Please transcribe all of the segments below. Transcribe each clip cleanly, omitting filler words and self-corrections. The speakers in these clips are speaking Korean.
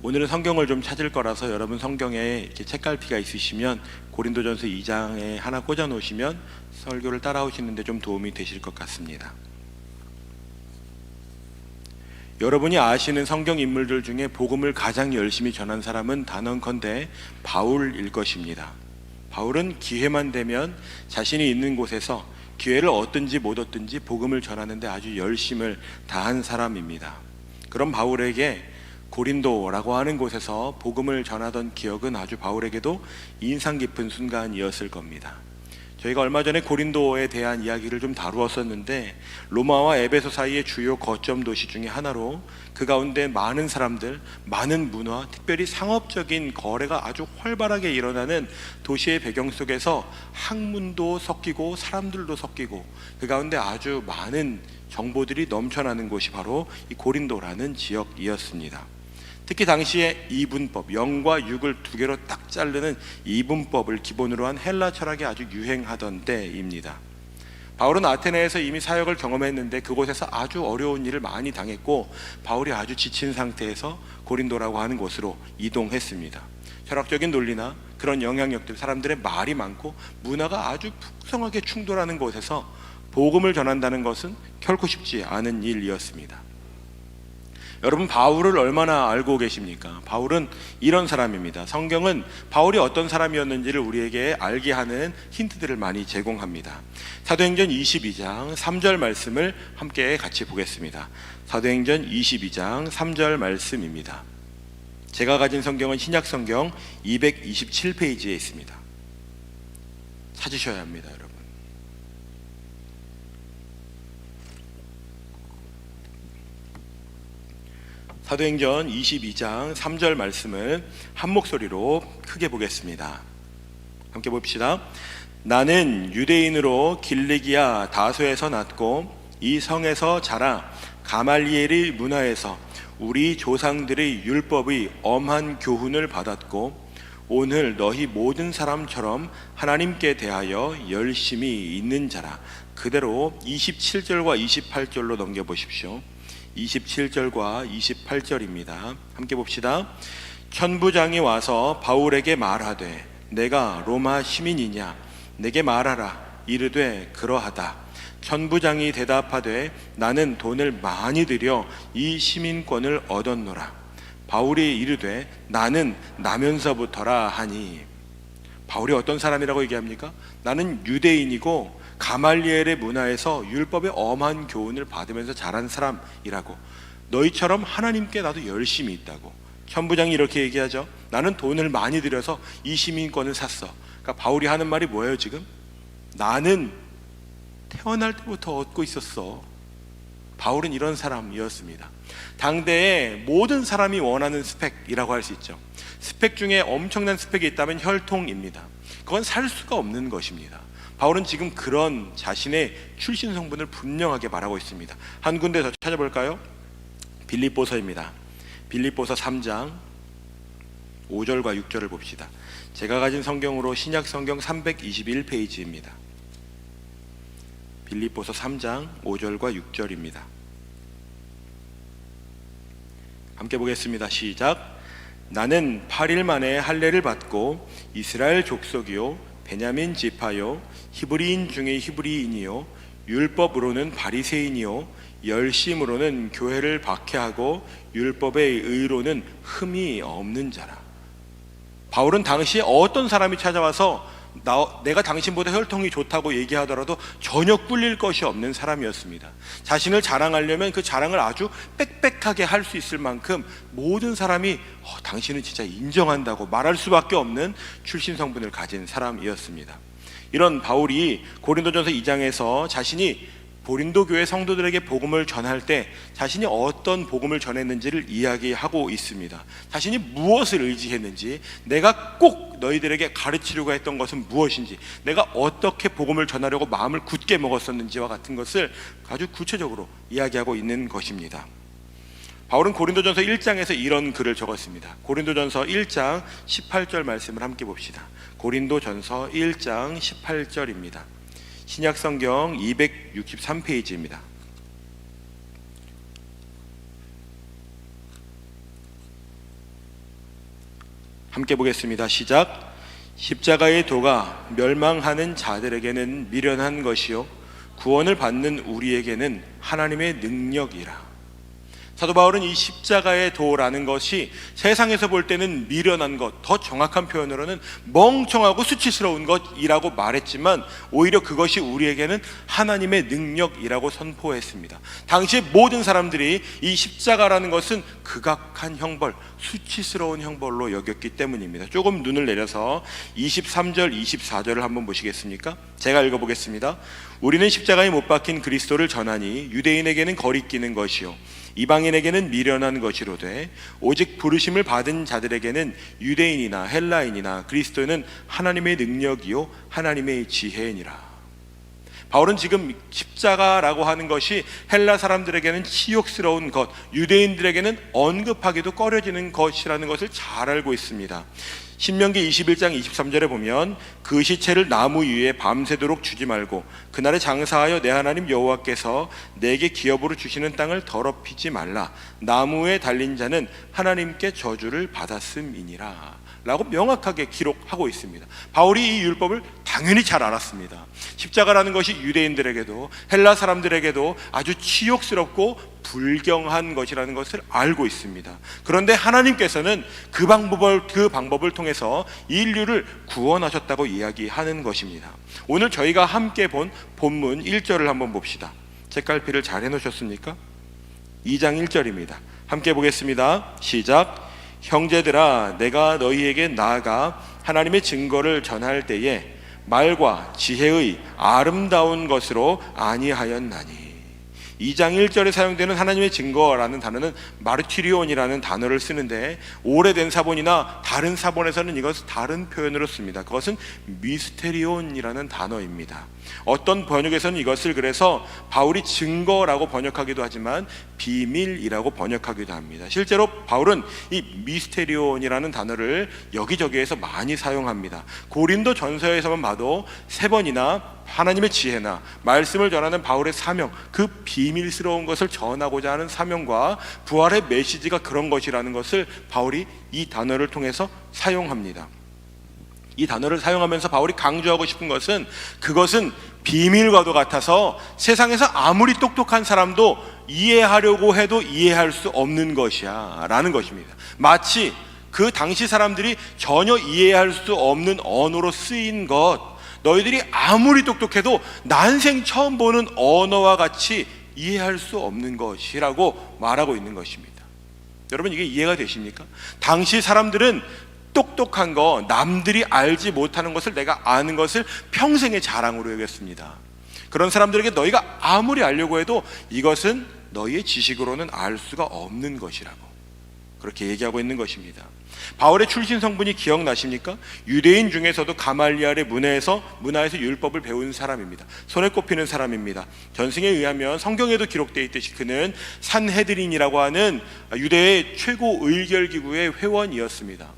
오늘은 성경을 좀 찾을 거라서 여러분 성경에 이렇게 책갈피가 있으시면 고린도전서 2장에 하나 꽂아 놓으시면 설교를 따라오시는데 좀 도움이 되실 것 같습니다. 여러분이 아시는 성경 인물들 중에 복음을 가장 열심히 전한 사람은 단언컨대 바울일 것입니다. 바울은 기회만 되면 자신이 있는 곳에서 기회를 얻든지 못 얻든지 복음을 전하는데 아주 열심을 다한 사람입니다. 그런 바울에게 고린도라고 하는 곳에서 복음을 전하던 기억은 아주 바울에게도 인상 깊은 순간이었을 겁니다. 저희가 얼마 전에 고린도에 대한 이야기를 좀 다루었었는데 로마와 에베소 사이의 주요 거점 도시 중에 하나로 그 가운데 많은 사람들, 많은 문화, 특별히 상업적인 거래가 아주 활발하게 일어나는 도시의 배경 속에서 학문도 섞이고 사람들도 섞이고 그 가운데 아주 많은 정보들이 넘쳐나는 곳이 바로 이 고린도라는 지역이었습니다. 특히 당시에 이분법, 0과 6을 두 개로 딱 자르는 이분법을 기본으로 한 헬라 철학이 아주 유행하던 때입니다. 바울은 아테네에서 이미 사역을 경험했는데 그곳에서 아주 어려운 일을 많이 당했고 바울이 아주 지친 상태에서 고린도라고 하는 곳으로 이동했습니다. 철학적인 논리나 그런 영향력들, 사람들의 말이 많고 문화가 아주 풍성하게 충돌하는 곳에서 복음을 전한다는 것은 결코 쉽지 않은 일이었습니다. 여러분, 바울을 얼마나 알고 계십니까? 바울은 이런 사람입니다. 성경은 바울이 어떤 사람이었는지를 우리에게 알게 하는 힌트들을 많이 제공합니다. 사도행전 22장 3절 말씀을 함께 같이 보겠습니다. 사도행전 22장 3절 말씀입니다. 제가 가진 성경은 신약성경 227페이지에 있습니다. 찾으셔야 합니다, 여러분. 사도행전 22장 3절 말씀을 한 목소리로 크게 보겠습니다. 함께 봅시다. 나는 유대인으로 길리기아 다소에서 났고 이 성에서 자라 가말리엘의 문화에서 우리 조상들의 율법의 엄한 교훈을 받았고 오늘 너희 모든 사람처럼 하나님께 대하여 열심히 있는 자라. 그대로 27절과 28절로 넘겨보십시오. 27절과 28절입니다. 함께 봅시다. 천부장이 와서 바울에게 말하되 내가 로마 시민이냐 내게 말하라. 이르되 그러하다. 천부장이 대답하되 나는 돈을 많이 들여 이 시민권을 얻었노라. 바울이 이르되 나는 나면서부터라 하니. 바울이 어떤 사람이라고 얘기합니까? 나는 유대인이고 가말리엘의 문화에서 율법의 엄한 교훈을 받으면서 자란 사람이라고. 너희처럼 하나님께 나도 열심히 있다고. 천부장이 이렇게 얘기하죠. 나는 돈을 많이 들여서 이 시민권을 샀어. 그러니까 바울이 하는 말이 뭐예요 지금? 나는 태어날 때부터 얻고 있었어. 바울은 이런 사람이었습니다. 당대의 모든 사람이 원하는 스펙이라고 할 수 있죠. 스펙 중에 엄청난 스펙이 있다면 혈통입니다. 그건 살 수가 없는 것입니다. 바울은 지금 그런 자신의 출신 성분을 분명하게 말하고 있습니다. 한 군데 더 찾아볼까요? 빌립보서입니다. 빌립보서 3장 5절과 6절을 봅시다. 제가 가진 성경으로 신약 성경 321페이지입니다. 빌립보서 3장 5절과 6절입니다. 함께 보겠습니다. 시작. 나는 8일 만에 할례를 받고 이스라엘 족속이요 베냐민 지파요 히브리인 중에 히브리인이요 율법으로는 바리새인이요 열심으로는 교회를 박해하고 율법의 의로는 흠이 없는 자라. 바울은 당시에 어떤 사람이 찾아와서 내가 당신보다 혈통이 좋다고 얘기하더라도 전혀 꿀릴 것이 없는 사람이었습니다. 자신을 자랑하려면 그 자랑을 아주 빽빽하게 할 수 있을 만큼 모든 사람이 당신은 진짜 인정한다고 말할 수밖에 없는 출신 성분을 가진 사람이었습니다. 이런 바울이 고린도전서 2장에서 자신이 고린도 교회 성도들에게 복음을 전할 때 자신이 어떤 복음을 전했는지를 이야기하고 있습니다. 자신이 무엇을 의지했는지, 내가 꼭 너희들에게 가르치려고 했던 것은 무엇인지, 내가 어떻게 복음을 전하려고 마음을 굳게 먹었었는지와 같은 것을 아주 구체적으로 이야기하고 있는 것입니다. 바울은 고린도전서 1장에서 이런 글을 적었습니다. 고린도전서 1장 18절 말씀을 함께 봅시다. 고린도전서 1장 18절입니다. 신약성경 263페이지입니다. 함께 보겠습니다. 시작. 십자가의 도가 멸망하는 자들에게는 미련한 것이요 구원을 받는 우리에게는 하나님의 능력이라. 사도 바울은 이 십자가의 도라는 것이 세상에서 볼 때는 미련한 것, 더 정확한 표현으로는 멍청하고 수치스러운 것이라고 말했지만 오히려 그것이 우리에게는 하나님의 능력이라고 선포했습니다. 당시 모든 사람들이 이 십자가라는 것은 극악한 형벌, 수치스러운 형벌로 여겼기 때문입니다. 조금 눈을 내려서 23절, 24절을 한번 보시겠습니까? 제가 읽어보겠습니다. 우리는 십자가에 못 박힌 그리스도를 전하니 유대인에게는 거리끼는 것이요 이방인에게는 미련한 것이로되 오직 부르심을 받은 자들에게는 유대인이나 헬라인이나 그리스도는 하나님의 능력이요 하나님의 지혜니라. 바울은 지금 십자가라고 하는 것이 헬라 사람들에게는 치욕스러운 것, 유대인들에게는 언급하기도 꺼려지는 것이라는 것을 잘 알고 있습니다. 신명기 21장 23절에 보면 그 시체를 나무 위에 밤새도록 주지 말고 그날에 장사하여 내 하나님 여호와께서 내게 기업으로 주시는 땅을 더럽히지 말라. 나무에 달린 자는 하나님께 저주를 받았음이니라 라고 명확하게 기록하고 있습니다. 바울이 이 율법을 당연히 잘 알았습니다. 십자가라는 것이 유대인들에게도 헬라 사람들에게도 아주 치욕스럽고 불경한 것이라는 것을 알고 있습니다. 그런데 하나님께서는 그 방법을 통해서 인류를 구원하셨다고 이야기하는 것입니다. 오늘 저희가 함께 본 본문 1절을 한번 봅시다. 책갈피를 잘 해놓으셨습니까? 2장 1절입니다. 함께 보겠습니다. 시작. 형제들아 내가 너희에게 나아가 하나님의 증거를 전할 때에 말과 지혜의 아름다운 것으로 아니하였나니. 2장 1절에 사용되는 하나님의 증거라는 단어는 마르티리온이라는 단어를 쓰는데 오래된 사본이나 다른 사본에서는 이것을 다른 표현으로 씁니다. 그것은 미스테리온이라는 단어입니다. 어떤 번역에서는 이것을 그래서 바울이 증거라고 번역하기도 하지만 비밀이라고 번역하기도 합니다. 실제로 바울은 이 미스테리온이라는 단어를 여기저기에서 많이 사용합니다. 고린도 전서에서만 봐도 3번이나 하나님의 지혜나 말씀을 전하는 바울의 사명, 그 비밀스러운 것을 전하고자 하는 사명과 부활의 메시지가 그런 것이라는 것을 바울이 이 단어를 통해서 사용합니다. 이 단어를 사용하면서 바울이 강조하고 싶은 것은 그것은 비밀과도 같아서 세상에서 아무리 똑똑한 사람도 이해하려고 해도 이해할 수 없는 것이야 라는 것입니다. 마치 그 당시 사람들이 전혀 이해할 수 없는 언어로 쓰인 것, 너희들이 아무리 똑똑해도 난생 처음 보는 언어와 같이 이해할 수 없는 것이라고 말하고 있는 것입니다. 여러분 이게 이해가 되십니까? 당시 사람들은 똑똑한 거, 남들이 알지 못하는 것을 내가 아는 것을 평생의 자랑으로 여겼습니다. 그런 사람들에게 너희가 아무리 알려고 해도 이것은 너희의 지식으로는 알 수가 없는 것이라고 그렇게 얘기하고 있는 것입니다. 바울의 출신 성분이 기억나십니까? 유대인 중에서도 가말리알의 문화에서 율법을 배운 사람입니다. 손에 꼽히는 사람입니다. 전승에 의하면 성경에도 기록되어 있듯이 그는 산헤드린이라고 하는 유대의 최고 의결기구의 회원이었습니다.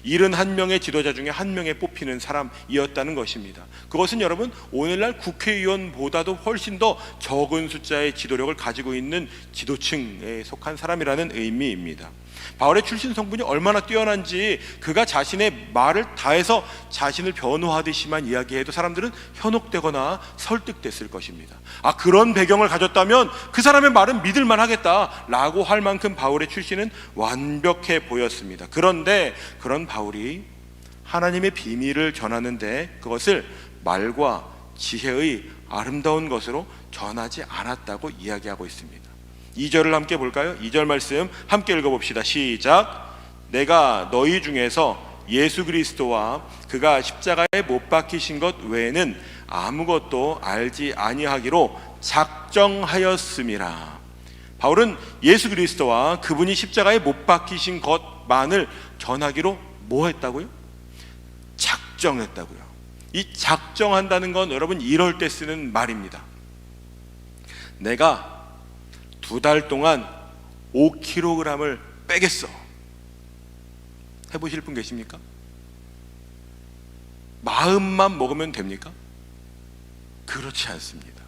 71명의 지도자 중에 한 명에 뽑히는 사람이었다는 것입니다. 그것은 여러분 오늘날 국회의원보다도 훨씬 더 적은 숫자의 지도력을 가지고 있는 지도층에 속한 사람이라는 의미입니다. 바울의 출신 성분이 얼마나 뛰어난지 그가 자신의 말을 다해서 자신을 변호하듯이만 이야기해도 사람들은 현혹되거나 설득됐을 것입니다. 그런 배경을 가졌다면 그 사람의 말은 믿을만 하겠다라고 할 만큼 바울의 출신은 완벽해 보였습니다. 그런데 그런 바울이 하나님의 비밀을 전하는데 그것을 말과 지혜의 아름다운 것으로 전하지 않았다고 이야기하고 있습니다. 2절을 함께 볼까요? 2절 말씀 함께 읽어봅시다. 시작. 내가 너희 중에서 예수 그리스도와 그가 십자가에 못 박히신 것 외에는 아무것도 알지 아니하기로 작정하였음이라. 바울은 예수 그리스도와 그분이 십자가에 못 박히신 것만을 전하기로 뭐 했다고요? 작정했다고요. 이 작정한다는 건 여러분 이럴 때 쓰는 말입니다. 내가 2달 동안 5kg을 빼겠어. 해보실 분 계십니까? 마음만 먹으면 됩니까? 그렇지 않습니다.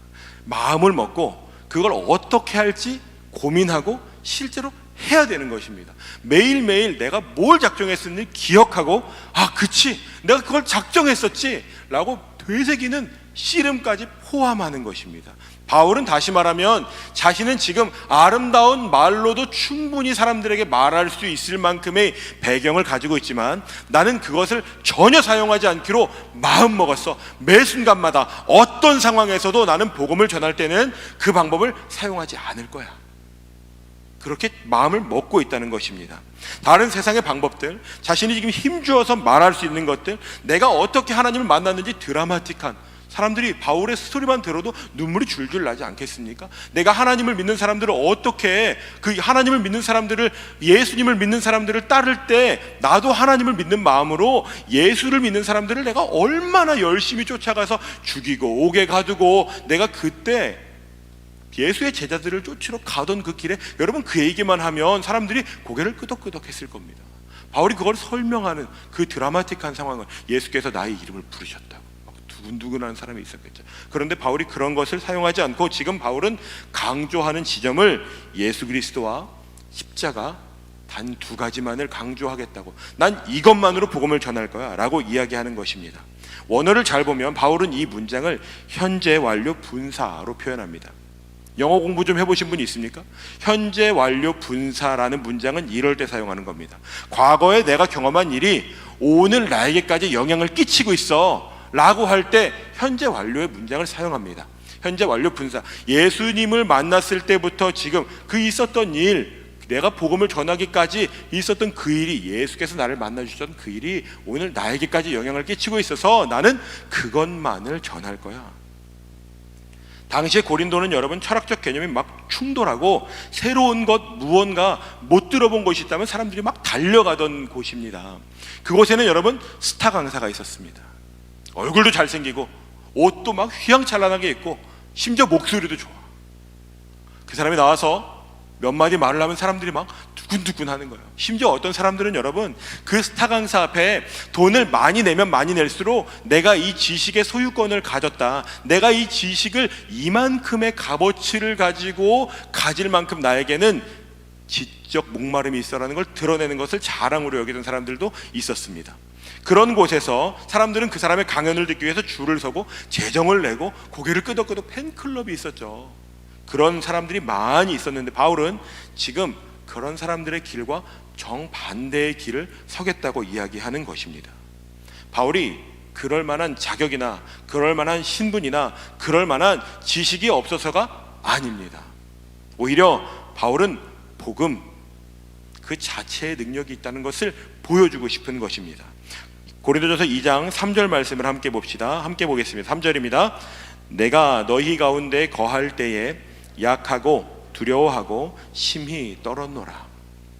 마음을 먹고 그걸 어떻게 할지 고민하고 실제로 해야 되는 것입니다. 매일매일 내가 뭘 작정했었는지 기억하고, 아 그치, 내가 그걸 작정했었지 라고 되새기는 씨름까지 포함하는 것입니다. 바울은 다시 말하면 자신은 지금 아름다운 말로도 충분히 사람들에게 말할 수 있을 만큼의 배경을 가지고 있지만 나는 그것을 전혀 사용하지 않기로 마음먹었어. 매 순간마다 어떤 상황에서도 나는 복음을 전할 때는 그 방법을 사용하지 않을 거야. 그렇게 마음을 먹고 있다는 것입니다. 다른 세상의 방법들, 자신이 지금 힘주어서 말할 수 있는 것들, 내가 어떻게 하나님을 만났는지 드라마틱한, 사람들이 바울의 스토리만 들어도 눈물이 줄줄 나지 않겠습니까? 내가 하나님을 믿는 사람들을 어떻게, 그 하나님을 믿는 사람들을, 예수님을 믿는 사람들을 따를 때 나도 하나님을 믿는 마음으로 예수를 믿는 사람들을 내가 얼마나 열심히 쫓아가서 죽이고 옥에 가두고, 내가 그때 예수의 제자들을 쫓으러 가던 그 길에 여러분 그 얘기만 하면 사람들이 고개를 끄덕끄덕 했을 겁니다. 바울이 그걸 설명하는 그 드라마틱한 상황을, 예수께서 나의 이름을 부르셨다고 두근두근한 사람이 있었겠죠. 그런데 바울이 그런 것을 사용하지 않고 지금 바울은 강조하는 지점을 예수 그리스도와 십자가 단 두 가지만을 강조하겠다고, 난 이것만으로 복음을 전할 거야 라고 이야기하는 것입니다. 원어를 잘 보면 바울은 이 문장을 현재 완료 분사로 표현합니다. 영어 공부 좀 해보신 분이 있습니까? 현재 완료 분사라는 문장은 이럴 때 사용하는 겁니다. 과거에 내가 경험한 일이 오늘 나에게까지 영향을 끼치고 있어 라고 할 때 현재 완료의 문장을 사용합니다. 현재 완료 분사, 예수님을 만났을 때부터 지금 그 있었던 일, 내가 복음을 전하기까지 있었던 그 일이, 예수께서 나를 만나주셨던 그 일이 오늘 나에게까지 영향을 끼치고 있어서 나는 그것만을 전할 거야. 당시에 고린도는 여러분 철학적 개념이 막 충돌하고 새로운 것, 무언가 못 들어본 곳이 있다면 사람들이 막 달려가던 곳입니다. 그곳에는 여러분 스타 강사가 있었습니다. 얼굴도 잘생기고 옷도 막 휘황찬란하게 입고 심지어 목소리도 좋아. 그 사람이 나와서 몇 마디 말을 하면 사람들이 막 두근두근 하는 거예요. 심지어 어떤 사람들은 여러분 그 스타 강사 앞에 돈을 많이 내면 많이 낼수록 내가 이 지식의 소유권을 가졌다, 내가 이 지식을 이만큼의 값어치를 가지고 가질 만큼 나에게는 지적 목마름이 있어라는 걸 드러내는 것을 자랑으로 여기던 사람들도 있었습니다. 그런 곳에서 사람들은 그 사람의 강연을 듣기 위해서 줄을 서고 재정을 내고 고개를 끄덕끄덕, 팬클럽이 있었죠. 그런 사람들이 많이 있었는데 바울은 지금 그런 사람들의 길과 정반대의 길을 서겠다고 이야기하는 것입니다. 바울이 그럴 만한 자격이나 그럴 만한 신분이나 그럴 만한 지식이 없어서가 아닙니다. 오히려 바울은 복음 그 자체의 능력이 있다는 것을 보여주고 싶은 것입니다. 고린도전서 2장 3절 말씀을 함께 봅시다. 함께 보겠습니다. 3절입니다. 내가 너희 가운데 거할 때에 약하고 두려워하고 심히 떨었노라.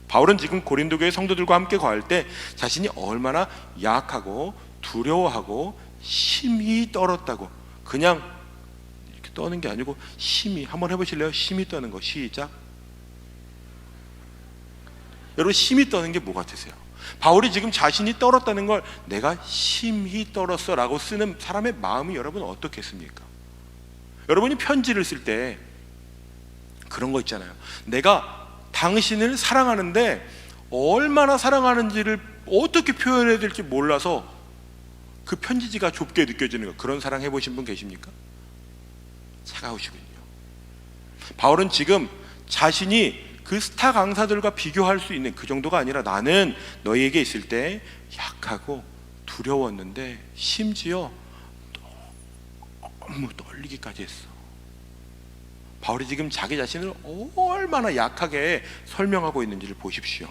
바울은 지금 고린도 교회 성도들과 함께 거할 때 자신이 얼마나 약하고 두려워하고 심히 떨었다고, 그냥 이렇게 떠는 게 아니고 심히, 한번 해보실래요? 심히 떠는 거. 시작. 여러분 심히 떠는 게 뭐 같으세요? 바울이 지금 자신이 떨었다는 걸 내가 심히 떨었어 라고 쓰는 사람의 마음이 여러분 어떻겠습니까? 여러분이 편지를 쓸 때 그런 거 있잖아요. 내가 당신을 사랑하는데 얼마나 사랑하는지를 어떻게 표현해야 될지 몰라서 그 편지지가 좁게 느껴지는 거. 그런 사랑 해보신 분 계십니까? 차가우시군요. 바울은 지금 자신이 그 스타 강사들과 비교할 수 있는 그 정도가 아니라 나는 너희에게 있을 때 약하고 두려웠는데 심지어 너무 떨리기까지 했어. 바울이 지금 자기 자신을 얼마나 약하게 설명하고 있는지를 보십시오.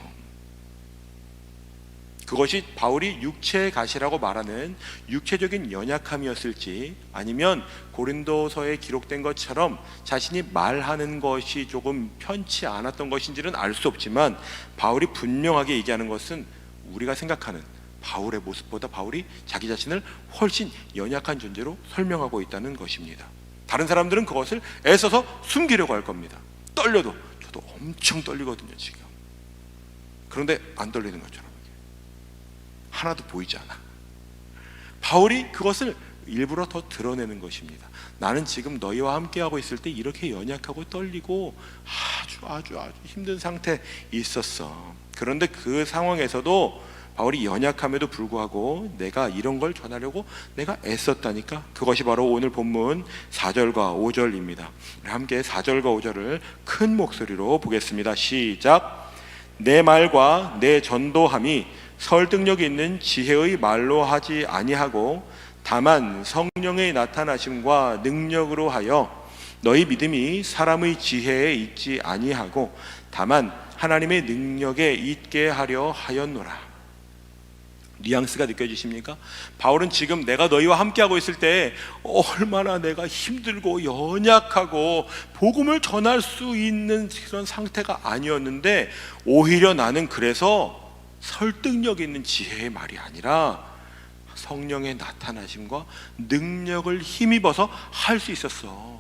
그것이 바울이 육체의 가시라고 말하는 육체적인 연약함이었을지 아니면 고린도서에 기록된 것처럼 자신이 말하는 것이 조금 편치 않았던 것인지는 알 수 없지만 바울이 분명하게 얘기하는 것은 우리가 생각하는 바울의 모습보다 바울이 자기 자신을 훨씬 연약한 존재로 설명하고 있다는 것입니다. 다른 사람들은 그것을 애써서 숨기려고 할 겁니다. 떨려도, 저도 엄청 떨리거든요 지금. 그런데 안 떨리는 것처럼 하나도 보이지 않아. 바울이 그것을 일부러 더 드러내는 것입니다. 나는 지금 너희와 함께하고 있을 때 이렇게 연약하고 떨리고 아주 힘든 상태에 있었어. 그런데 그 상황에서도 바울이 연약함에도 불구하고 내가 이런 걸 전하려고 내가 애썼다니까. 그것이 바로 오늘 본문 4절과 5절입니다. 함께 4절과 5절을 큰 목소리로 보겠습니다. 시작. 내 말과 내 전도함이 설득력 있는 지혜의 말로 하지 아니하고 다만 성령의 나타나심과 능력으로 하여 너희 믿음이 사람의 지혜에 있지 아니하고 다만 하나님의 능력에 있게 하려 하였노라. 뉘앙스가 느껴지십니까? 바울은 지금 내가 너희와 함께하고 있을 때 얼마나 내가 힘들고 연약하고 복음을 전할 수 있는 그런 상태가 아니었는데, 오히려 나는 그래서 설득력 있는 지혜의 말이 아니라 성령의 나타나심과 능력을 힘입어서 할 수 있었어.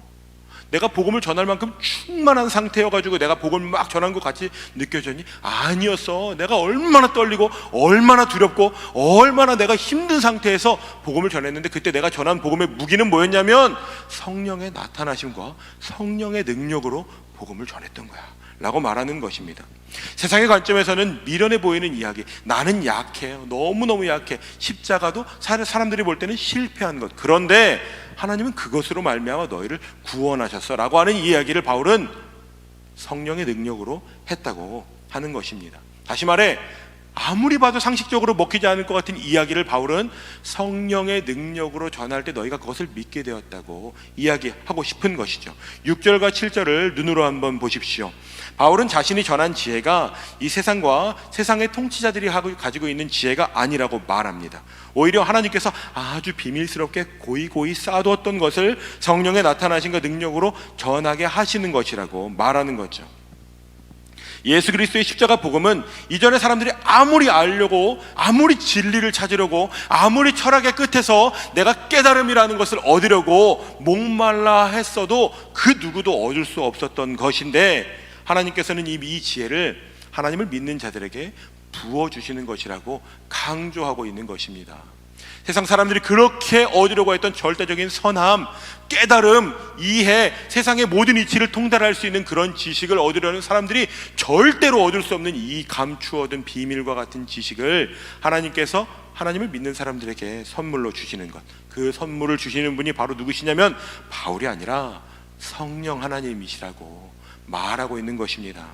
내가 복음을 전할 만큼 충만한 상태여가지고 내가 복음을 막 전한 것 같이 느껴졌니? 아니었어. 내가 얼마나 떨리고 얼마나 두렵고 얼마나 내가 힘든 상태에서 복음을 전했는데, 그때 내가 전한 복음의 무기는 뭐였냐면 성령의 나타나심과 성령의 능력으로 복음을 전했던 거야 라고 말하는 것입니다. 세상의 관점에서는 미련해 보이는 이야기, 나는 약해요, 너무너무 약해, 십자가도 사람들이 볼 때는 실패한 것, 그런데 하나님은 그것으로 말미암아 너희를 구원하셨어 라고 하는 이야기를 바울은 성령의 능력으로 했다고 하는 것입니다. 다시 말해, 아무리 봐도 상식적으로 먹히지 않을 것 같은 이야기를 바울은 성령의 능력으로 전할 때 너희가 그것을 믿게 되었다고 이야기하고 싶은 것이죠. 6절과 7절을 눈으로 한번 보십시오. 바울은 자신이 전한 지혜가 이 세상과 세상의 통치자들이 가지고 있는 지혜가 아니라고 말합니다. 오히려 하나님께서 아주 비밀스럽게 고이 쌓아두었던 것을 성령의 나타나심과 능력으로 전하게 하시는 것이라고 말하는 거죠. 예수 그리스도의 십자가 복음은 이전에 사람들이 아무리 알려고, 아무리 진리를 찾으려고, 아무리 철학의 끝에서 내가 깨달음이라는 것을 얻으려고 목말라 했어도 그 누구도 얻을 수 없었던 것인데, 하나님께서는 이 지혜를 하나님을 믿는 자들에게 부어주시는 것이라고 강조하고 있는 것입니다. 세상 사람들이 그렇게 얻으려고 했던 절대적인 선함, 깨달음, 이해, 세상의 모든 이치를 통달할 수 있는 그런 지식을 얻으려는 사람들이 절대로 얻을 수 없는 이 감추어둔 비밀과 같은 지식을 하나님께서 하나님을 믿는 사람들에게 선물로 주시는 것, 그 선물을 주시는 분이 바로 누구시냐면 바울이 아니라 성령 하나님이시라고 말하고 있는 것입니다.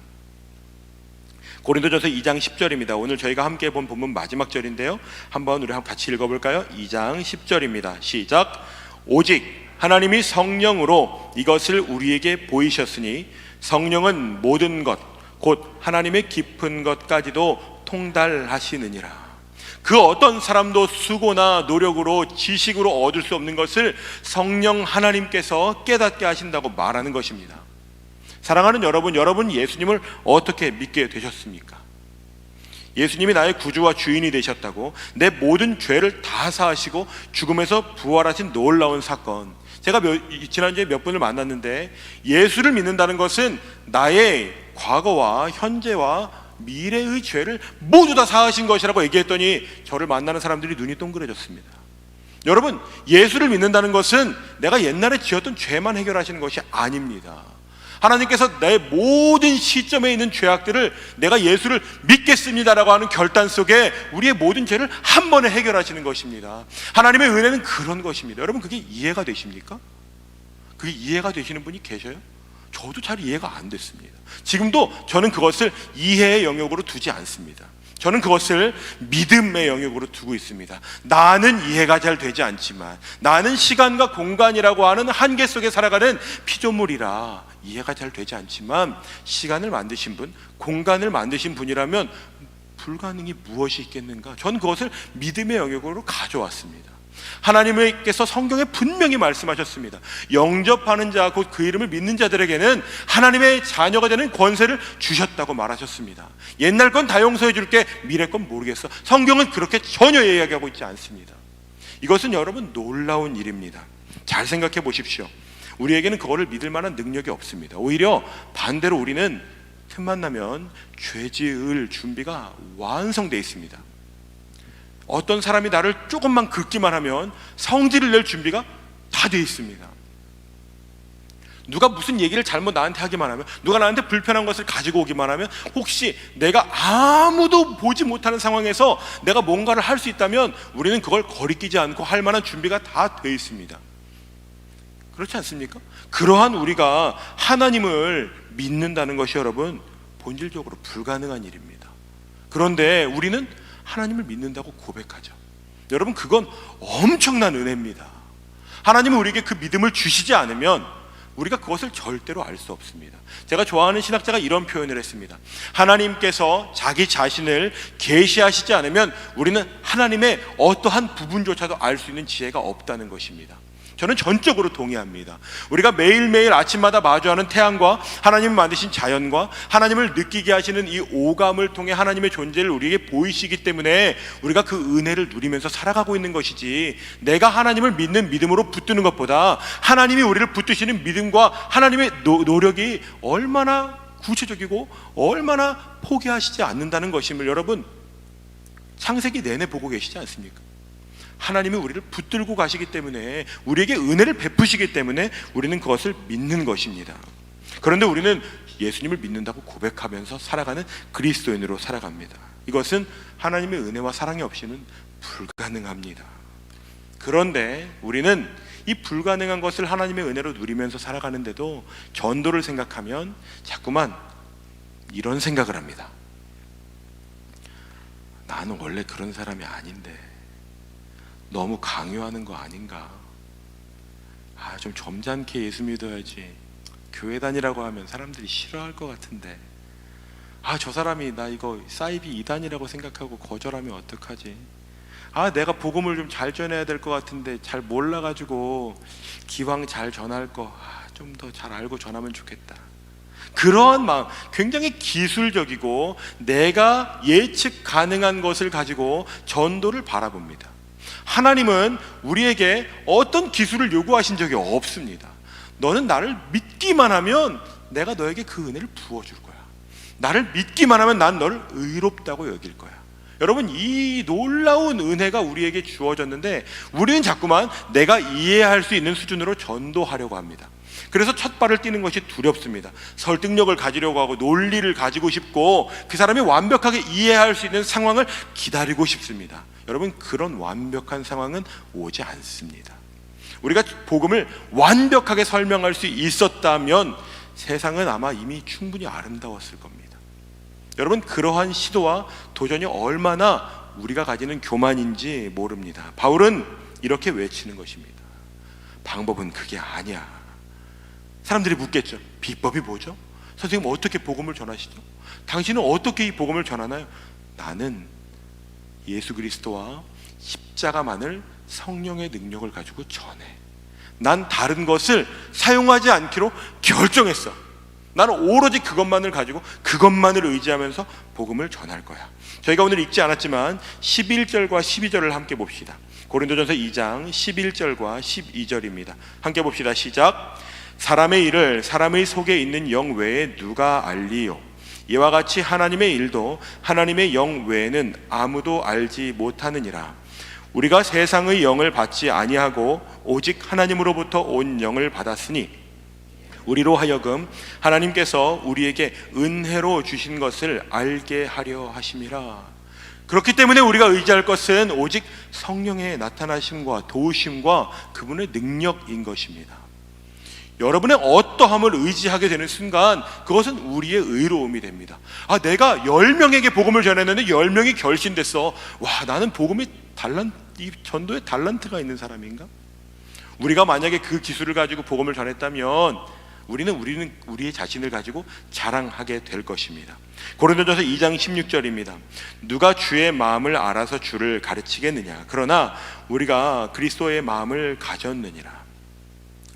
고린도전서 2장 10절입니다. 오늘 저희가 함께 본 본문 마지막 절인데요, 한번 우리 같이 읽어볼까요? 2장 10절입니다. 시작. 오직 하나님이 성령으로 이것을 우리에게 보이셨으니 성령은 모든 것 곧 하나님의 깊은 것까지도 통달하시느니라. 그 어떤 사람도 수고나 노력으로 지식으로 얻을 수 없는 것을 성령 하나님께서 깨닫게 하신다고 말하는 것입니다. 사랑하는 여러분, 여러분 예수님을 어떻게 믿게 되셨습니까? 예수님이 나의 구주와 주인이 되셨다고, 내 모든 죄를 다 사하시고 죽음에서 부활하신 놀라운 사건, 제가 지난주에 몇 분을 만났는데, 예수를 믿는다는 것은 나의 과거와 현재와 미래의 죄를 모두 다 사하신 것이라고 얘기했더니 저를 만나는 사람들이 눈이 동그래졌습니다. 여러분, 예수를 믿는다는 것은 내가 옛날에 지었던 죄만 해결하시는 것이 아닙니다. 하나님께서 내 모든 시점에 있는 죄악들을 내가 예수를 믿겠습니다라고 하는 결단 속에 우리의 모든 죄를 한 번에 해결하시는 것입니다. 하나님의 은혜는 그런 것입니다. 여러분, 그게 이해가 되십니까? 그게 이해가 되시는 분이 계셔요? 저도 잘 이해가 안 됐습니다. 지금도 저는 그것을 이해의 영역으로 두지 않습니다. 저는 그것을 믿음의 영역으로 두고 있습니다. 나는 이해가 잘 되지 않지만, 나는 시간과 공간이라고 하는 한계 속에 살아가는 피조물이라 이해가 잘 되지 않지만, 시간을 만드신 분, 공간을 만드신 분이라면 불가능이 무엇이 있겠는가? 저는 그것을 믿음의 영역으로 가져왔습니다. 하나님께서 성경에 분명히 말씀하셨습니다. 영접하는 자, 곧 그 이름을 믿는 자들에게는 하나님의 자녀가 되는 권세를 주셨다고 말하셨습니다. 옛날 건 다 용서해 줄게, 미래 건 모르겠어. 성경은 그렇게 전혀 이야기하고 있지 않습니다. 이것은 여러분 놀라운 일입니다. 잘 생각해 보십시오. 우리에게는 그거를 믿을 만한 능력이 없습니다. 오히려 반대로 우리는 틈만 나면 죄 지을 준비가 완성되어 있습니다. 어떤 사람이 나를 조금만 긁기만 하면 성질을 낼 준비가 다 돼 있습니다. 누가 무슨 얘기를 잘못 나한테 하기만 하면, 누가 나한테 불편한 것을 가지고 오기만 하면, 혹시 내가 아무도 보지 못하는 상황에서 내가 뭔가를 할 수 있다면 우리는 그걸 거리끼지 않고 할 만한 준비가 다 돼 있습니다. 그렇지 않습니까? 그러한 우리가 하나님을 믿는다는 것이 여러분 본질적으로 불가능한 일입니다. 그런데 우리는 하나님을 믿는다고 고백하죠. 여러분, 그건 엄청난 은혜입니다. 하나님은 우리에게 그 믿음을 주시지 않으면 우리가 그것을 절대로 알 수 없습니다. 제가 좋아하는 신학자가 이런 표현을 했습니다. 하나님께서 자기 자신을 계시하시지 않으면 우리는 하나님의 어떠한 부분조차도 알 수 있는 지혜가 없다는 것입니다. 저는 전적으로 동의합니다. 우리가 매일매일 아침마다 마주하는 태양과 하나님이 만드신 자연과 하나님을 느끼게 하시는 이 오감을 통해 하나님의 존재를 우리에게 보이시기 때문에 우리가 그 은혜를 누리면서 살아가고 있는 것이지, 내가 하나님을 믿는 믿음으로 붙드는 것보다 하나님이 우리를 붙드시는 믿음과 하나님의 노력이 얼마나 구체적이고 얼마나 포기하시지 않는다는 것임을 여러분 창세기 내내 보고 계시지 않습니까? 하나님이 우리를 붙들고 가시기 때문에, 우리에게 은혜를 베푸시기 때문에 우리는 그것을 믿는 것입니다. 그런데 우리는 예수님을 믿는다고 고백하면서 살아가는 그리스도인으로 살아갑니다. 이것은 하나님의 은혜와 사랑이 없이는 불가능합니다. 그런데 우리는 이 불가능한 것을 하나님의 은혜로 누리면서 살아가는데도 전도를 생각하면 자꾸만 이런 생각을 합니다. 나는 원래 그런 사람이 아닌데 너무 강요하는 거 아닌가? 좀 점잖게 예수 믿어야지. 교회 다니라고 하면 사람들이 싫어할 것 같은데, 저 사람이 나 이거 사이비 이단이라고 생각하고 거절하면 어떡하지? 내가 복음을 좀 잘 전해야 될 것 같은데 잘 몰라가지고 기왕 잘 전할 거 좀 더 잘 알고 전하면 좋겠다. 그런 마음, 굉장히 기술적이고 내가 예측 가능한 것을 가지고 전도를 바라봅니다. 하나님은 우리에게 어떤 기술을 요구하신 적이 없습니다. 너는 나를 믿기만 하면 내가 너에게 그 은혜를 부어줄 거야. 나를 믿기만 하면 난 너를 의롭다고 여길 거야. 여러분, 이 놀라운 은혜가 우리에게 주어졌는데 우리는 자꾸만 내가 이해할 수 있는 수준으로 전도하려고 합니다. 그래서 첫 발을 띄는 것이 두렵습니다. 설득력을 가지려고 하고 논리를 가지고 싶고 그 사람이 완벽하게 이해할 수 있는 상황을 기다리고 싶습니다. 여러분, 그런 완벽한 상황은 오지 않습니다. 우리가 복음을 완벽하게 설명할 수 있었다면 세상은 아마 이미 충분히 아름다웠을 겁니다. 여러분, 그러한 시도와 도전이 얼마나 우리가 가지는 교만인지 모릅니다. 바울은 이렇게 외치는 것입니다. 방법은 그게 아니야. 사람들이 묻겠죠. 비법이 뭐죠? 선생님, 어떻게 복음을 전하시죠? 당신은 어떻게 이 복음을 전하나요? 나는 예수 그리스도와 십자가만을 성령의 능력을 가지고 전해. 난 다른 것을 사용하지 않기로 결정했어. 나는 오로지 그것만을 가지고 그것만을 의지하면서 복음을 전할 거야. 저희가 오늘 읽지 않았지만 11절과 12절을 함께 봅시다. 고린도전서 2장 11절과 12절입니다. 함께 봅시다. 시작. 사람의 일을 사람의 속에 있는 영 외에 누가 알리요? 이와 같이 하나님의 일도 하나님의 영 외에는 아무도 알지 못하느니라. 우리가 세상의 영을 받지 아니하고 오직 하나님으로부터 온 영을 받았으니 우리로 하여금 하나님께서 우리에게 은혜로 주신 것을 알게 하려 하심이라. 그렇기 때문에 우리가 의지할 것은 오직 성령의 나타나심과 도우심과 그분의 능력인 것입니다. 여러분의 어떠함을 의지하게 되는 순간 그것은 우리의 의로움이 됩니다. 내가 10명에게 복음을 전했는데 10명이 결신됐어. 나는 복음의 이 전도에 달란트가 있는 사람인가? 우리가 만약에 그 기술을 가지고 복음을 전했다면 우리는 우리의 자신을 가지고 자랑하게 될 것입니다. 고린도전서 2장 16절입니다. 누가 주의 마음을 알아서 주를 가르치겠느냐? 그러나 우리가 그리스도의 마음을 가졌느니라.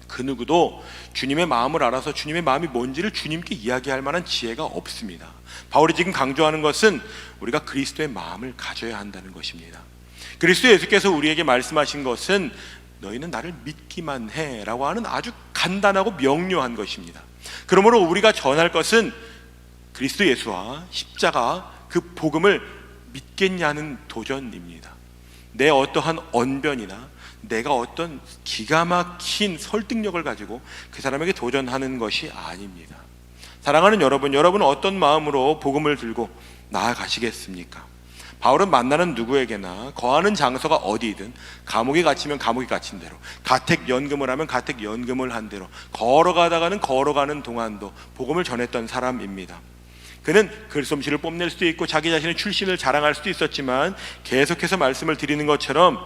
그 누구도 주님의 마음을 알아서 주님의 마음이 뭔지를 주님께 이야기할 만한 지혜가 없습니다. 바울이 지금 강조하는 것은 우리가 그리스도의 마음을 가져야 한다는 것입니다. 그리스도 예수께서 우리에게 말씀하신 것은 너희는 나를 믿기만 해 라고 하는 아주 간단하고 명료한 것입니다. 그러므로 우리가 전할 것은 그리스도 예수와 십자가 그 복음을 믿겠냐는 도전입니다. 내 어떠한 언변이나 내가 어떤 기가 막힌 설득력을 가지고 그 사람에게 도전하는 것이 아닙니다. 사랑하는 여러분, 여러분은 어떤 마음으로 복음을 들고 나아가시겠습니까? 바울은 만나는 누구에게나 거하는 장소가 어디든 감옥에 갇히면 감옥에 갇힌 대로, 가택연금을 하면 가택연금을 한 대로 걸어가다가는 걸어가는 동안도 복음을 전했던 사람입니다. 그는 글솜씨를 뽐낼 수도 있고 자기 자신의 출신을 자랑할 수도 있었지만 계속해서 말씀을 드리는 것처럼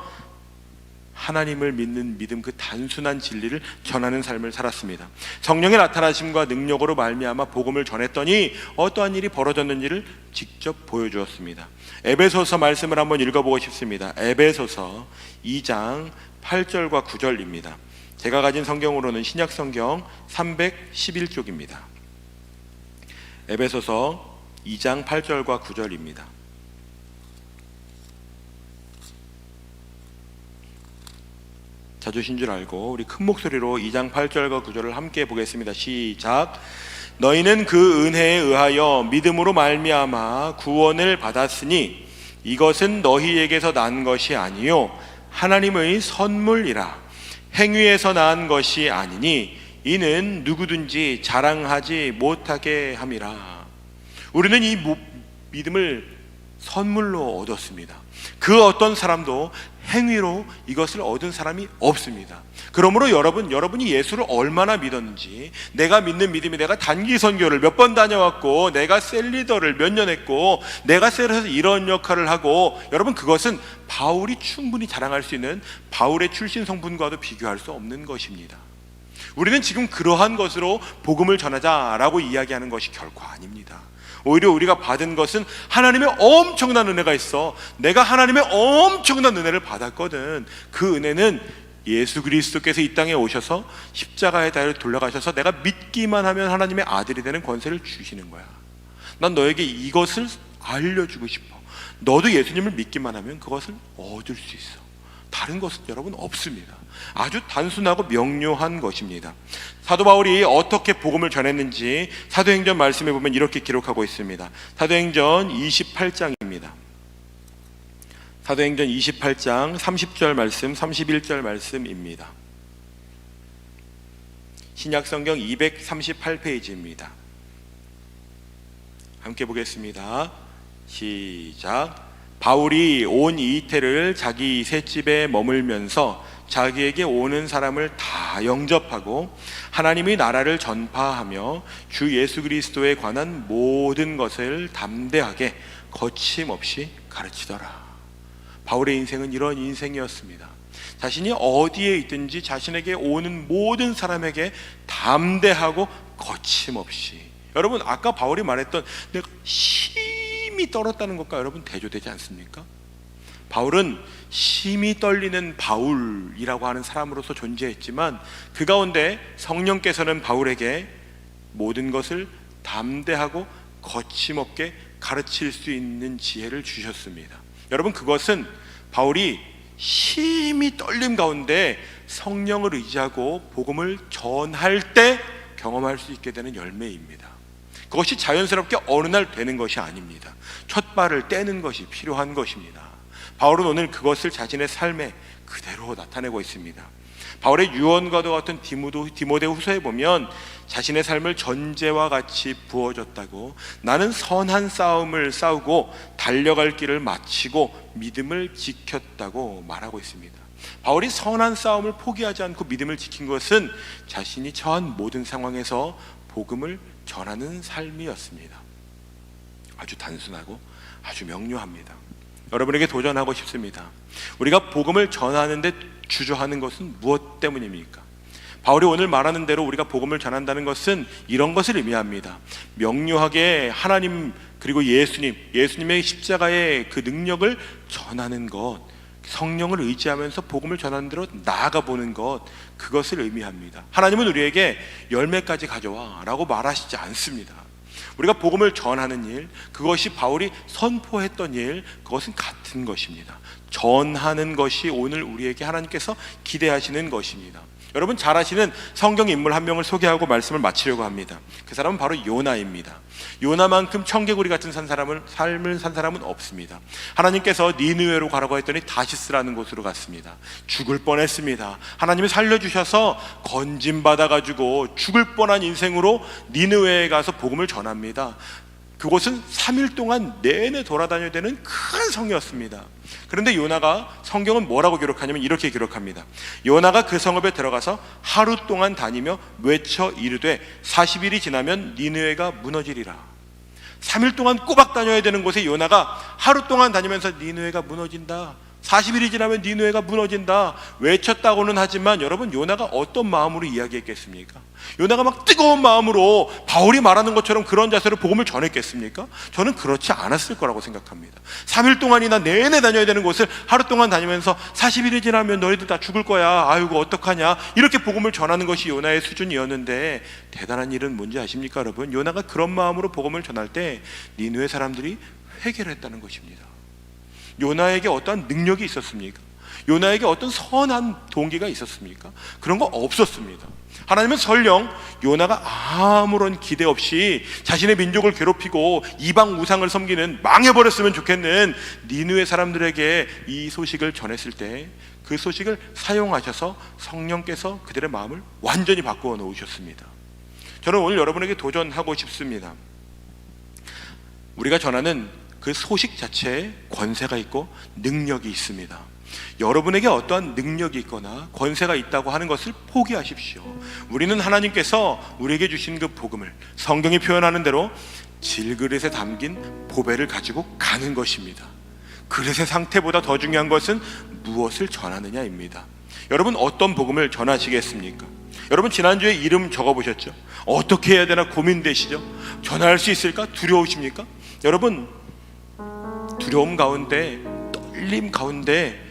하나님을 믿는 믿음, 그 단순한 진리를 전하는 삶을 살았습니다. 성령의 나타나심과 능력으로 말미암아 복음을 전했더니 어떠한 일이 벌어졌는지를 직접 보여주었습니다. 에베소서 말씀을 한번 읽어보고 싶습니다. 에베소서 2장 8절과 9절입니다. 제가 가진 성경으로는 신약성경 311쪽입니다. 에베소서 2장 8절과 9절입니다. 자주신 줄 알고 우리 큰 목소리로 2장 8절과 9절을 함께 보겠습니다. 시작. 너희는 그 은혜에 의하여 믿음으로 말미암아 구원을 받았으니 이것은 너희에게서 난 것이 아니요 하나님의 선물이라. 행위에서 난 것이 아니니 이는 누구든지 자랑하지 못하게 함이라. 우리는 이 믿음을 선물로 얻었습니다. 그 어떤 사람도 행위로 이것을 얻은 사람이 없습니다. 그러므로 여러분이 예수를 얼마나 믿었는지, 내가 믿는 믿음이 내가 단기 선교를 몇 번 다녀왔고, 내가 셀리더를 몇 년 했고, 내가 셀에서 이런 역할을 하고, 여러분 그것은 바울이 충분히 자랑할 수 있는 바울의 출신 성분과도 비교할 수 없는 것입니다. 우리는 지금 그러한 것으로 복음을 전하자라고 이야기하는 것이 결코 아닙니다. 오히려 우리가 받은 것은 하나님의 엄청난 은혜가 있어. 내가 하나님의 엄청난 은혜를 받았거든. 그 은혜는 예수 그리스도께서 이 땅에 오셔서 십자가의 달을 돌아가셔서 내가 믿기만 하면 하나님의 아들이 되는 권세를 주시는 거야. 난 너에게 이것을 알려주고 싶어. 너도 예수님을 믿기만 하면 그것을 얻을 수 있어. 다른 것은 여러분 없습니다. 아주 단순하고 명료한 것입니다. 사도 바울이 어떻게 복음을 전했는지 사도행전 말씀에 보면 이렇게 기록하고 있습니다. 사도행전 28장입니다. 사도행전 28장 30절 말씀, 31절 말씀입니다. 신약성경 238페이지입니다. 함께 보겠습니다. 시작. 바울이 온 이태를 자기 셋집에 머물면서 자기에게 오는 사람을 다 영접하고 하나님의 나라를 전파하며 주 예수 그리스도에 관한 모든 것을 담대하게 거침없이 가르치더라. 바울의 인생은 이런 인생이었습니다. 자신이 어디에 있든지 자신에게 오는 모든 사람에게 담대하고 거침없이. 여러분 아까 바울이 말했던 내가 심히 떨었다는 것과 여러분 대조되지 않습니까? 바울은 심히 떨리는 바울이라고 하는 사람으로서 존재했지만 그 가운데 성령께서는 바울에게 모든 것을 담대하고 거침없게 가르칠 수 있는 지혜를 주셨습니다. 여러분 그것은 바울이 심히 떨림 가운데 성령을 의지하고 복음을 전할 때 경험할 수 있게 되는 열매입니다. 그것이 자연스럽게 어느 날 되는 것이 아닙니다. 첫 발을 떼는 것이 필요한 것입니다. 바울은 오늘 그것을 자신의 삶에 그대로 나타내고 있습니다. 바울의 유언과도 같은 디모데후서에 보면 자신의 삶을 전제와 같이 부어줬다고, 나는 선한 싸움을 싸우고 달려갈 길을 마치고 믿음을 지켰다고 말하고 있습니다. 바울이 선한 싸움을 포기하지 않고 믿음을 지킨 것은 자신이 처한 모든 상황에서 복음을 전하는 삶이었습니다. 아주 단순하고 아주 명료합니다. 여러분에게 도전하고 싶습니다. 우리가 복음을 전하는데 주저하는 것은 무엇 때문입니까? 바울이 오늘 말하는 대로 우리가 복음을 전한다는 것은 이런 것을 의미합니다. 명료하게 하나님 그리고 예수님의 십자가의 그 능력을 전하는 것, 성령을 의지하면서 복음을 전하는 대로 나아가 보는 것, 그것을 의미합니다. 하나님은 우리에게 열매까지 가져와 라고 말하시지 않습니다. 우리가 복음을 전하는 일, 그것이 바울이 선포했던 일, 그것은 같은 것입니다. 전하는 것이 오늘 우리에게 하나님께서 기대하시는 것입니다. 여러분 잘 아시는 성경 인물 한 명을 소개하고 말씀을 마치려고 합니다. 그 사람은 바로 요나입니다. 요나만큼 청개구리 같은 삶을 산 사람은 없습니다. 하나님께서 니느웨로 가라고 했더니 다시스라는 곳으로 갔습니다. 죽을 뻔했습니다. 하나님이 살려주셔서 건짐받아가지고 죽을 뻔한 인생으로 니느웨에 가서 복음을 전합니다. 그곳은 3일 동안 내내 돌아다녀야 되는 큰 성이었습니다. 그런데 요나가, 성경은 뭐라고 기록하냐면 이렇게 기록합니다. 요나가 그 성읍에 들어가서 하루 동안 다니며 외쳐 이르되 40일이 지나면 니느웨가 무너지리라. 3일 동안 꼬박 다녀야 되는 곳에 요나가 하루 동안 다니면서 니느웨가 무너진다, 40일이 지나면 니느웨가 무너진다 외쳤다고는 하지만 여러분, 요나가 어떤 마음으로 이야기했겠습니까? 요나가 막 뜨거운 마음으로 바울이 말하는 것처럼 그런 자세로 복음을 전했겠습니까? 저는 그렇지 않았을 거라고 생각합니다. 3일 동안이나 내내 다녀야 되는 곳을 하루 동안 다니면서 40일이 지나면 너희들 다 죽을 거야, 아이고 어떡하냐, 이렇게 복음을 전하는 것이 요나의 수준이었는데, 대단한 일은 뭔지 아십니까 여러분? 요나가 그런 마음으로 복음을 전할 때 니느웨 사람들이 회개를 했다는 것입니다. 요나에게 어떠한 능력이 있었습니까? 요나에게 어떤 선한 동기가 있었습니까? 그런 거 없었습니다. 하나님은 설령 요나가 아무런 기대 없이 자신의 민족을 괴롭히고 이방 우상을 섬기는, 망해버렸으면 좋겠는 니느웨 사람들에게 이 소식을 전했을 때 그 소식을 사용하셔서 성령께서 그들의 마음을 완전히 바꾸어 놓으셨습니다. 저는 오늘 여러분에게 도전하고 싶습니다. 우리가 전하는 그 소식 자체에 권세가 있고 능력이 있습니다. 여러분에게 어떠한 능력이 있거나 권세가 있다고 하는 것을 포기하십시오. 우리는 하나님께서 우리에게 주신 그 복음을 성경이 표현하는 대로 질그릇에 담긴 보배를 가지고 가는 것입니다. 그릇의 상태보다 더 중요한 것은 무엇을 전하느냐입니다. 여러분, 어떤 복음을 전하시겠습니까? 여러분, 지난주에 이름 적어보셨죠? 어떻게 해야 되나 고민되시죠? 전할 수 있을까? 두려우십니까? 여러분, 두려움 가운데, 떨림 가운데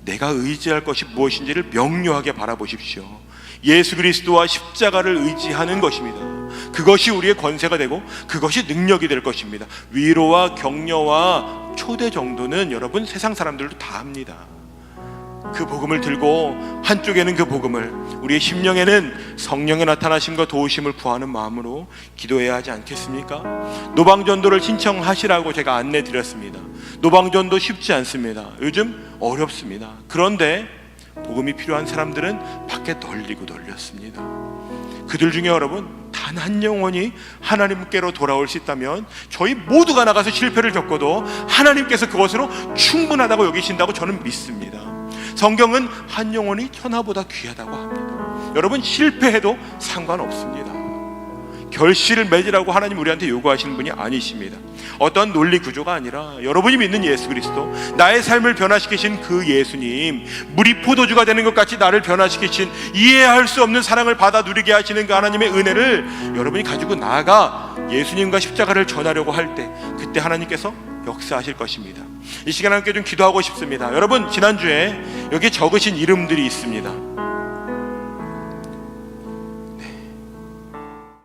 내가 의지할 것이 무엇인지를 명료하게 바라보십시오. 예수 그리스도와 십자가를 의지하는 것입니다. 그것이 우리의 권세가 되고 그것이 능력이 될 것입니다. 위로와 격려와 초대 정도는 여러분 세상 사람들도 다 합니다. 그 복음을 들고 한쪽에는 그 복음을, 우리의 심령에는 성령의 나타나심과 도우심을 구하는 마음으로 기도해야 하지 않겠습니까? 노방전도를 신청하시라고 제가 안내 드렸습니다. 노방전도 쉽지 않습니다. 요즘 어렵습니다. 그런데 복음이 필요한 사람들은 밖에 널리고 널렸습니다. 그들 중에 여러분, 단 한 영혼이 하나님께로 돌아올 수 있다면 저희 모두가 나가서 실패를 겪어도 하나님께서 그것으로 충분하다고 여기신다고 저는 믿습니다. 성경은 한 영혼이 천하보다 귀하다고 합니다. 여러분, 실패해도 상관없습니다. 결실을 맺으라고 하나님 우리한테 요구하시는 분이 아니십니다. 어떤 논리 구조가 아니라 여러분이 믿는 예수 그리스도, 나의 삶을 변화시키신 그 예수님, 물이 포도주가 되는 것 같이 나를 변화시키신, 이해할 수 없는 사랑을 받아 누리게 하시는 그 하나님의 은혜를 여러분이 가지고 나아가 예수님과 십자가를 전하려고 할 때, 그때 하나님께서 역사하실 것입니다. 이 시간 함께 좀 기도하고 싶습니다. 여러분, 지난주에 여기 적으신 이름들이 있습니다.